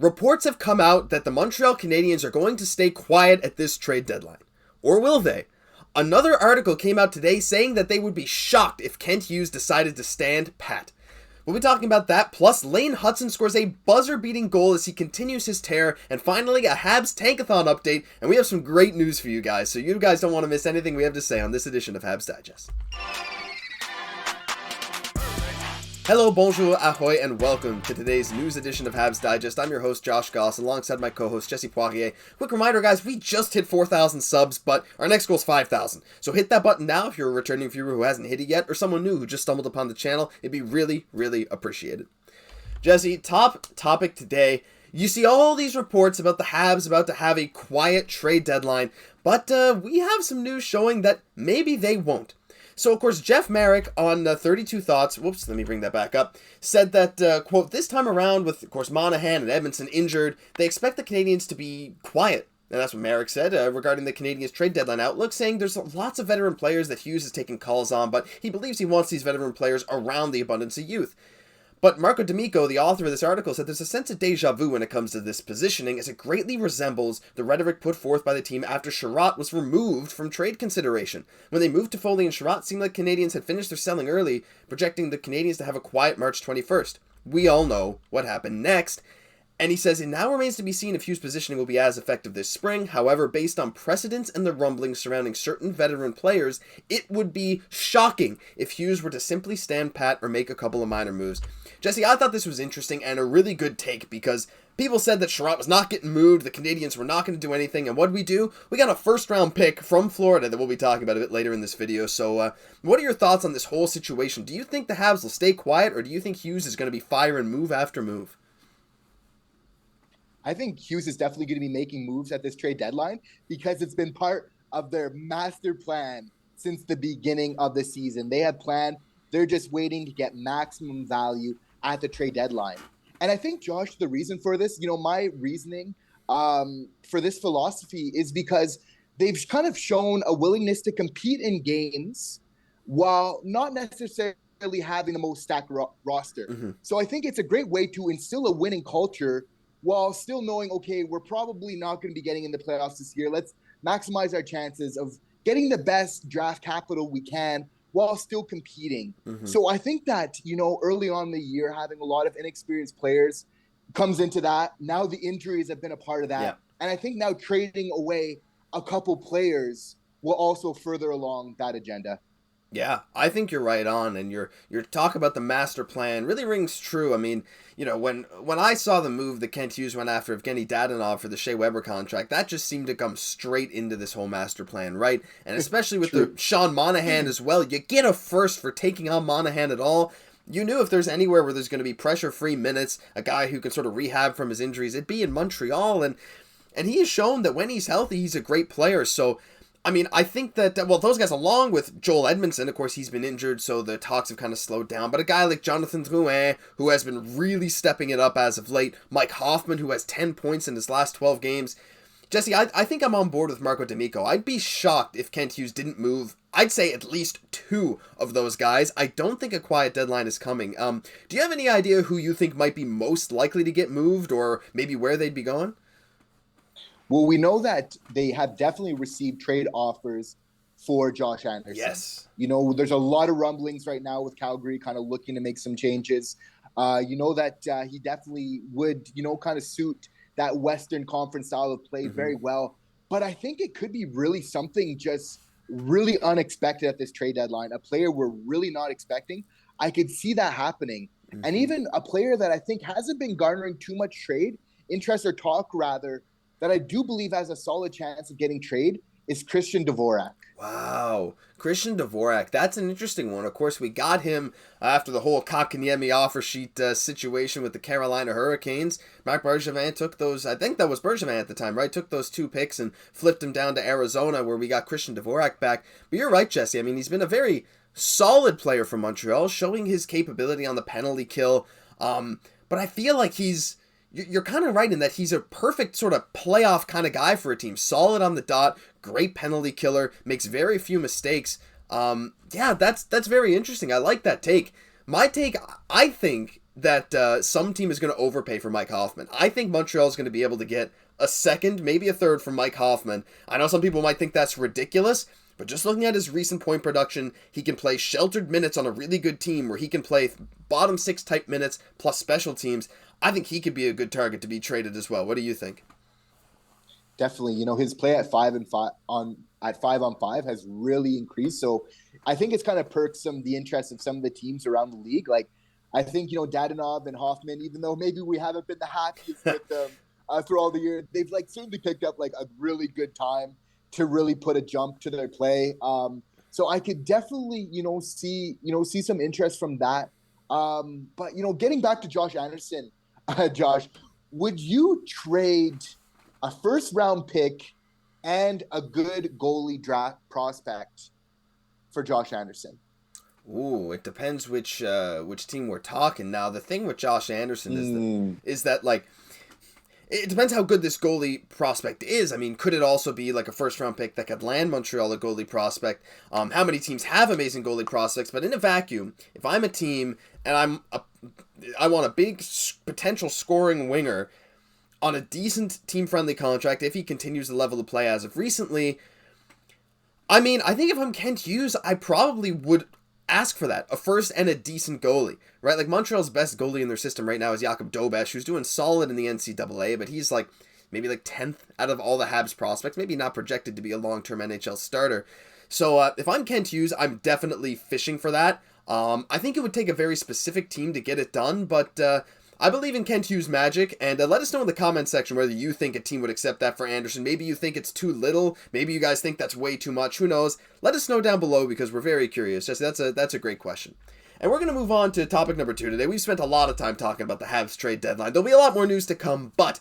Reports have come out that the Montreal Canadiens are going to stay quiet at this trade deadline. Or will they? Another article came out today saying that they would be shocked if Kent Hughes decided to stand pat. We'll be talking about that, plus Lane Hutson scores a buzzer-beating goal as he continues his tear, and finally a Habs Tankathon update, and we have some great news for you guys, so you guys don't want to miss anything we have to say on this edition of Habs Digest. Hello, bonjour, ahoy, and welcome to today's news edition of Habs Digest. I'm your host, Josh Gosse, alongside my co-host, Jesse Poirier. Quick reminder, guys, we just hit 4,000 subs, but our next goal is 5,000. So hit that button now if you're a returning viewer who hasn't hit it yet, or someone new who just stumbled upon the channel. It'd be really, really appreciated. Jesse, top topic today. You see all these reports about the Habs about to have a quiet trade deadline, but we have some news showing that maybe they won't. So, of course, Jeff Marek on 32 Thoughts, let me bring that back up, said that, quote, this time around with, of course, Monahan and Edmundson injured, they expect the Canadiens to be quiet. And that's what Marek said regarding the Canadiens trade deadline outlook, saying there's lots of veteran players that Hughes is taking calls on, but he believes he wants these veteran players around the abundance of youth. But Marco D'Amico, the author of this article, said there's a sense of deja vu when it comes to this positioning, as it greatly resembles the rhetoric put forth by the team after Sherratt was removed from trade consideration. When they moved to Foley and Sherratt, it seemed like Canadiens had finished their selling early, projecting the Canadiens to have a quiet March 21st. We all know what happened next. And he says, it now remains to be seen if Hughes' positioning will be as effective this spring. However, based on precedents and the rumblings surrounding certain veteran players, it would be shocking if Hughes were to simply stand pat or make a couple of minor moves. Jesse, I thought this was interesting and a really good take because people said that Sherratt was not getting moved, the Canadiens were not going to do anything, and what did we do? We got a first-round pick from Florida that we'll be talking about a bit later in this video. So, what are your thoughts on this whole situation? Do you think the Habs will stay quiet, or do you think Hughes is going to be firing move after move? I think Hughes is definitely going to be making moves at this trade deadline because it's been part of their master plan since the beginning of the season. They had planned, they're just waiting to get maximum value at the trade deadline. And I think, Josh, the reason for this, my reasoning for this philosophy is because they've kind of shown a willingness to compete in games while not necessarily having the most stacked roster. Mm-hmm. So I think it's a great way to instill a winning culture while still knowing, okay, we're probably not going to be getting in the playoffs this year. Let's maximize our chances of getting the best draft capital we can while still competing. Mm-hmm. So I think that, early on in the year, having a lot of inexperienced players comes into that. Now the injuries have been a part of that. Yeah. And I think now trading away a couple players will also further along that agenda. Yeah, I think you're right on, and your talk about the master plan really rings true. I mean, when I saw the move that Kent Hughes went after Evgeny Dadonov for the Shea Weber contract, that just seemed to come straight into this whole master plan, right? And especially with the Sean Monahan as well, you get a first for taking on Monahan at all. You knew if there's anywhere where there's going to be pressure-free minutes, a guy who can sort of rehab from his injuries, it'd be in Montreal, and he has shown that when he's healthy, he's a great player, so I mean, I think that, those guys, along with Joel Edmundson, of course, he's been injured, so the talks have kind of slowed down. But a guy like Jonathan Drouin, who has been really stepping it up as of late. Mike Hoffman, who has 10 points in his last 12 games. Jesse, I think I'm on board with Marco D'Amico. I'd be shocked if Kent Hughes didn't move, I'd say at least 2 of those guys. I don't think a quiet deadline is coming. Do you have any idea who you think might be most likely to get moved, or maybe where they'd be going? Well, we know that they have definitely received trade offers for Josh Anderson. Yes. There's a lot of rumblings right now with Calgary kind of looking to make some changes. That he definitely would, kind of suit that Western Conference style of play very well. But I think it could be really something just really unexpected at this trade deadline, a player we're really not expecting. I could see that happening. Mm-hmm. And even a player that I think hasn't been garnering too much trade interest or talk, rather, that I do believe has a solid chance of getting trade is Christian Dvorak. Wow. Christian Dvorak. That's an interesting one. Of course, we got him after the whole Kotkaniemi offer sheet situation with the Carolina Hurricanes. Marc Bergevin took those, I think that was Bergevin at the time, right? Took those 2 picks and flipped him down to Arizona where we got Christian Dvorak back. But you're right, Jesse. I mean, he's been a very solid player for Montreal, showing his capability on the penalty kill. But I feel like you're kind of right in that he's a perfect sort of playoff kind of guy for a team. Solid on the dot, great penalty killer, makes very few mistakes. Yeah, that's very interesting. I like that take. My take, I think that some team is going to overpay for Mike Hoffman. I think Montreal is going to be able to get a second, maybe a third from Mike Hoffman. I know some people might think that's ridiculous, but just looking at his recent point production, he can play sheltered minutes on a really good team where he can play bottom six type minutes plus special teams. I think he could be a good target to be traded as well. What do you think? Definitely. His play at 5 on 5 has really increased. So I think it's kind of perked the interest of some of the teams around the league. Like, I think, Dadonov and Hoffman, even though maybe we haven't been the happiest with them through all the years, they've certainly picked up a really good time to really put a jump to their play. So I could definitely, see some interest from that. But, getting back to Josh Anderson, Josh, would you trade a first-round pick and a good goalie draft prospect for Josh Anderson? Ooh, it depends which team we're talking. Now, the thing with Josh Anderson is that it depends how good this goalie prospect is. I mean, could it also be a first-round pick that could land Montreal a goalie prospect? How many teams have amazing goalie prospects? But in a vacuum, if I'm a team and I want a big potential scoring winger on a decent team-friendly contract, if he continues the level of play as of recently, I mean, I think if I'm Kent Hughes, I probably would ask for that. A first and a decent goalie, right? Montreal's best goalie in their system right now is Jakub Dobeš, who's doing solid in the NCAA, but he's maybe 10th out of all the Habs prospects, maybe not projected to be a long-term NHL starter. So if I'm Kent Hughes, I'm definitely fishing for that. I think it would take a very specific team to get it done, but I believe in Kent Hughes' magic, and let us know in the comment section whether you think a team would accept that for Anderson. Maybe you think it's too little. Maybe you guys think that's way too much. Who knows? Let us know down below because we're very curious. Jesse, that's a great question. And we're going to move on to topic number 2 today. We've spent a lot of time talking about the Habs trade deadline. There'll be a lot more news to come, but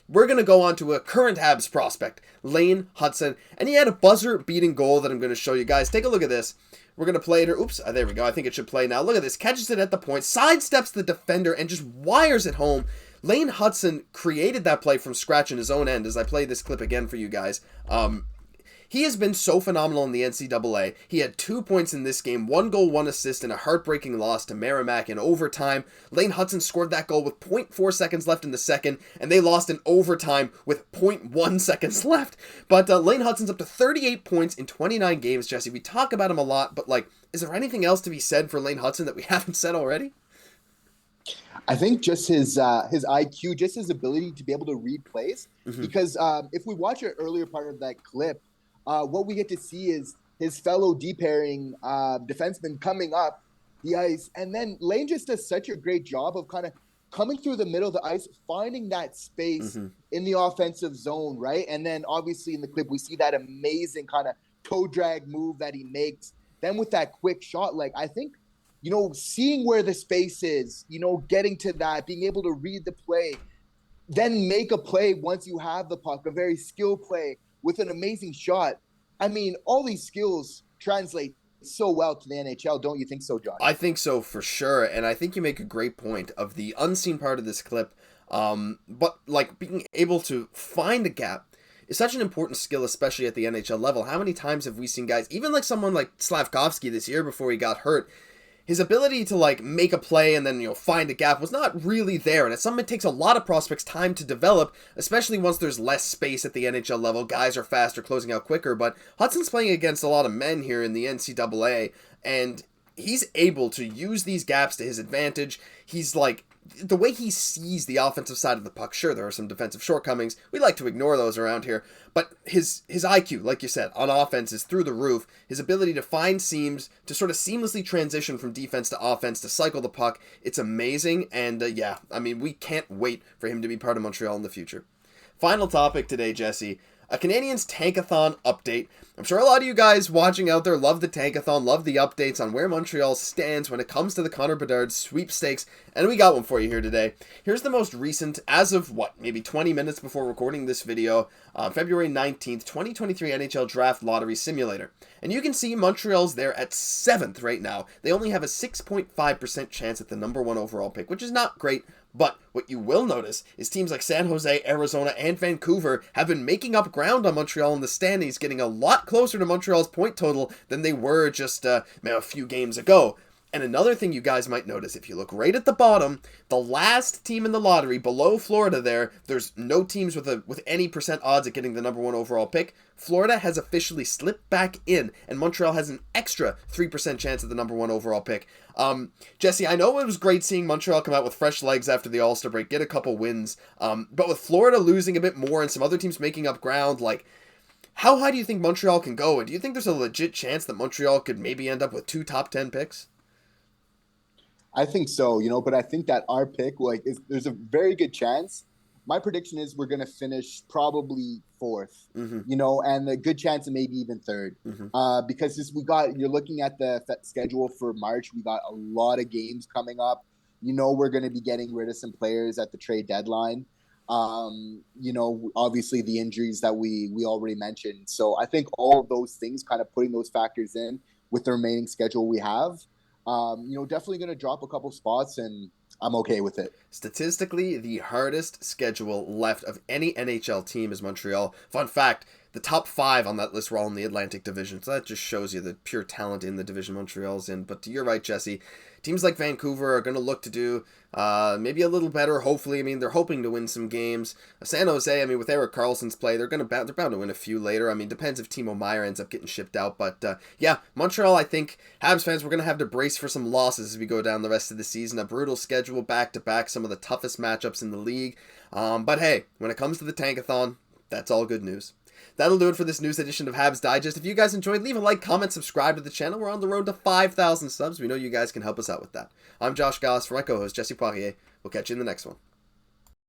we're going to go on to a current Habs prospect, Lane Hutson, and he had a buzzer-beating goal that I'm going to show you guys. Take a look at this. We're going to play it here. Oops, there we go. I think it should play now. Look at this. Catches it at the point, sidesteps the defender, and just wires it home. Lane Hutson created that play from scratch in his own end as I play this clip again for you guys. He has been so phenomenal in the NCAA. He had 2 points in this game, 1 goal, 1 assist, in a heartbreaking loss to Merrimack in overtime. Lane Hutson scored that goal with 0.4 seconds left in the second, and they lost in overtime with 0.1 seconds left. But Lane Hutson's up to 38 points in 29 games, Jesse. We talk about him a lot, but is there anything else to be said for Lane Hutson that we haven't said already? I think just his IQ, just his ability to be able to read plays. Because if we watch an earlier part of that clip, what we get to see is his fellow D-pairing defenseman coming up the ice. And then Lane just does such a great job of kind of coming through the middle of the ice, finding that space in the offensive zone, right? And then obviously in the clip, we see that amazing kind of toe drag move that he makes. Then with that quick shot, I think, seeing where the space is, getting to that, being able to read the play, then make a play once you have the puck, a very skilled play with an amazing shot. I mean, all these skills translate so well to the NHL. Don't you think so, Josh? I think so for sure. And I think you make a great point of the unseen part of this clip. But being able to find a gap is such an important skill, especially at the NHL level. How many times have we seen guys, even someone like Slafkovsky this year before he got hurt, his ability to make a play and then find a gap was not really there, and it's something it takes a lot of prospects time to develop, especially once there's less space at the NHL level. Guys are faster, closing out quicker, but Hudson's playing against a lot of men here in the NCAA, and he's able to use these gaps to his advantage. He's the way he sees the offensive side of the puck, sure, there are some defensive shortcomings. We like to ignore those around here. But his IQ, like you said, on offense is through the roof. His ability to find seams, to sort of seamlessly transition from defense to offense, to cycle the puck, it's amazing. And yeah, I mean, we can't wait for him to be part of Montreal in the future. Final topic today, Jesse. A Canadiens Tankathon update. I'm sure a lot of you guys watching out there love the Tankathon, love the updates on where Montreal stands when it comes to the Connor Bedard sweepstakes, and we got one for you here today. Here's the most recent, as of maybe 20 minutes before recording this video, February 19th, 2023 NHL Draft Lottery Simulator. And you can see Montreal's there at 7th right now. They only have a 6.5% chance at the number 1 overall pick, which is not great. But what you will notice is teams like San Jose, Arizona, and Vancouver have been making up ground on Montreal in the standings, getting a lot closer to Montreal's point total than they were just a few games ago. And another thing you guys might notice, if you look right at the bottom, the last team in the lottery below Florida there's no teams with any percent odds at getting the number 1 overall pick. Florida has officially slipped back in, and Montreal has an extra 3% chance at the number 1 overall pick. Jesse, I know it was great seeing Montreal come out with fresh legs after the All-Star break, get a couple wins, but with Florida losing a bit more and some other teams making up ground, like, how high do you think Montreal can go? And do you think there's a legit chance that Montreal could maybe end up with 2 top 10 picks? I think so, but I think that our pick, there's a very good chance. My prediction is we're going to finish probably 4th, and a good chance of maybe even 3rd. Because you're looking at the schedule for March, we got a lot of games coming up. We're going to be getting rid of some players at the trade deadline. Obviously the injuries that we already mentioned. So I think all of those things, kind of putting those factors in with the remaining schedule we have, definitely going to drop a couple spots, and I'm okay with it. Statistically, the hardest schedule left of any NHL team is Montreal. Fun fact, the top 5 on that list were all in the Atlantic Division, so that just shows you the pure talent in the division Montreal's in. But you're right, Jesse. Teams like Vancouver are going to look to do maybe a little better, hopefully. I mean, they're hoping to win some games. San Jose, I mean, with Erik Karlsson's play, they're bound to win a few later. I mean, depends if Timo Meier ends up getting shipped out. But, yeah, Montreal, I think, Habs fans, we're going to have to brace for some losses as we go down the rest of the season. A brutal schedule back-to-back, some of the toughest matchups in the league. But, hey, when it comes to the Tankathon, that's all good news. That'll do it for this news edition of Habs Digest. If you guys enjoyed, leave a like, comment, subscribe to the channel. We're on the road to 5,000 subs. We know you guys can help us out with that. I'm Josh Gosse for my co-host, Jesse Poirier. We'll catch you in the next one.